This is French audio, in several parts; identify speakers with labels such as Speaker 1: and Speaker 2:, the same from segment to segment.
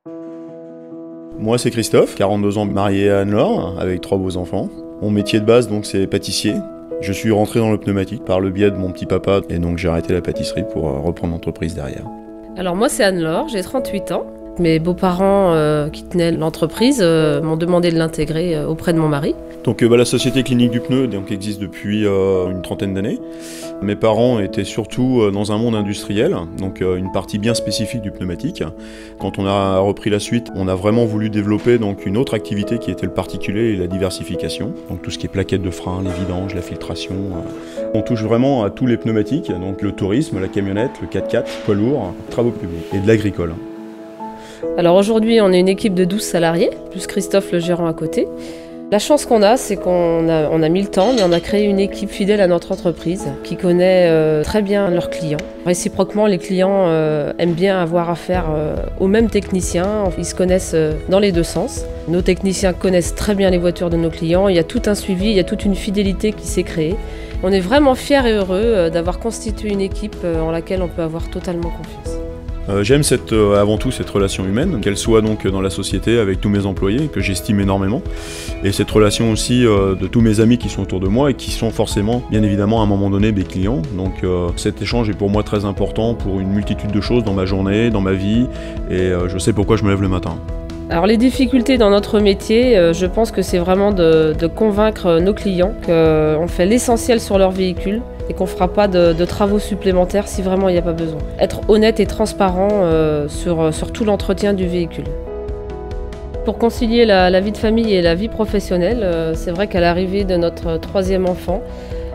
Speaker 1: Moi c'est Christophe, 42 ans, marié à Anne-Laure, avec 3 beaux enfants. Mon métier de base donc c'est pâtissier. Je suis rentré dans le pneumatique par le biais de mon petit papa et donc j'ai arrêté la pâtisserie pour reprendre l'entreprise derrière.
Speaker 2: Alors moi c'est Anne-Laure, j'ai 38 ans. Mes beaux-parents qui tenaient l'entreprise m'ont demandé de l'intégrer auprès de mon mari.
Speaker 1: Donc la société clinique du pneu existe depuis une trentaine d'années. Mes parents étaient surtout dans un monde industriel, donc une partie bien spécifique du pneumatique. Quand on a repris la suite, on a vraiment voulu développer donc une autre activité qui était le particulier et la diversification. Donc tout ce qui est plaquettes de frein, les vidanges, la filtration. On touche vraiment à tous les pneumatiques, donc le tourisme, la camionnette, le 4x4, poids lourd, travaux publics et de l'agricole.
Speaker 2: Alors aujourd'hui, on est une équipe de 12 salariés, plus Christophe le gérant à côté. La chance qu'on a, c'est qu'on a mis le temps, mais on a créé une équipe fidèle à notre entreprise qui connaît très bien leurs clients. Réciproquement, les clients aiment bien avoir affaire aux mêmes techniciens. Ils se connaissent dans les deux sens. Nos techniciens connaissent très bien les voitures de nos clients. Il y a tout un suivi, il y a toute une fidélité qui s'est créée. On est vraiment fiers et heureux d'avoir constitué une équipe en laquelle on peut avoir totalement confiance.
Speaker 1: J'aime avant tout cette relation humaine, qu'elle soit donc dans la société avec tous mes employés, que j'estime énormément, et cette relation aussi de tous mes amis qui sont autour de moi et qui sont forcément, bien évidemment, à un moment donné, mes clients. Donc cet échange est pour moi très important pour une multitude de choses dans ma journée, dans ma vie, et je sais pourquoi je me lève le matin.
Speaker 2: Alors les difficultés dans notre métier, je pense que c'est vraiment de convaincre nos clients qu'on fait l'essentiel sur leur véhicule et qu'on ne fera pas de travaux supplémentaires si vraiment il n'y a pas besoin. Être honnête et transparent sur tout l'entretien du véhicule. Pour concilier la vie de famille et la vie professionnelle, c'est vrai qu'à l'arrivée de notre 3e enfant,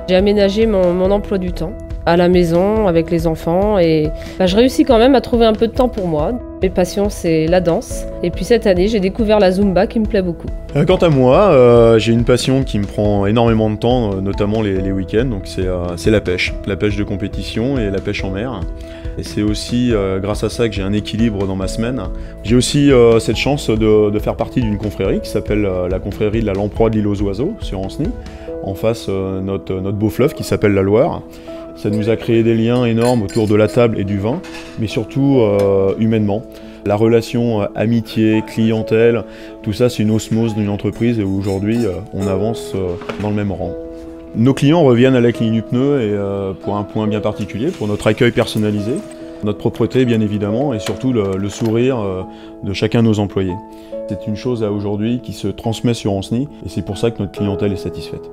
Speaker 2: j'ai aménagé mon emploi du temps à la maison avec les enfants et je réussis quand même à trouver un peu de temps pour moi. Mes passions, c'est la danse. Et puis cette année, j'ai découvert la Zumba qui me plaît beaucoup.
Speaker 1: Quant à moi, j'ai une passion qui me prend énormément de temps, notamment les week-ends, donc c'est la pêche de compétition et la pêche en mer. Et c'est aussi grâce à ça que j'ai un équilibre dans ma semaine. J'ai aussi cette chance de faire partie d'une confrérie qui s'appelle la confrérie de la Lamproie de l'île aux Oiseaux, sur Ancenis. En face, notre beau fleuve qui s'appelle la Loire. Ça nous a créé des liens énormes autour de la table et du vin, mais surtout humainement. La relation amitié, clientèle, tout ça c'est une osmose d'une entreprise et aujourd'hui on avance dans le même rang. Nos clients reviennent à la clinique du pneu et pour un point bien particulier, pour notre accueil personnalisé, notre propreté bien évidemment et surtout le sourire de chacun de nos employés. C'est une chose à aujourd'hui qui se transmet sur Ancenis et c'est pour ça que notre clientèle est satisfaite.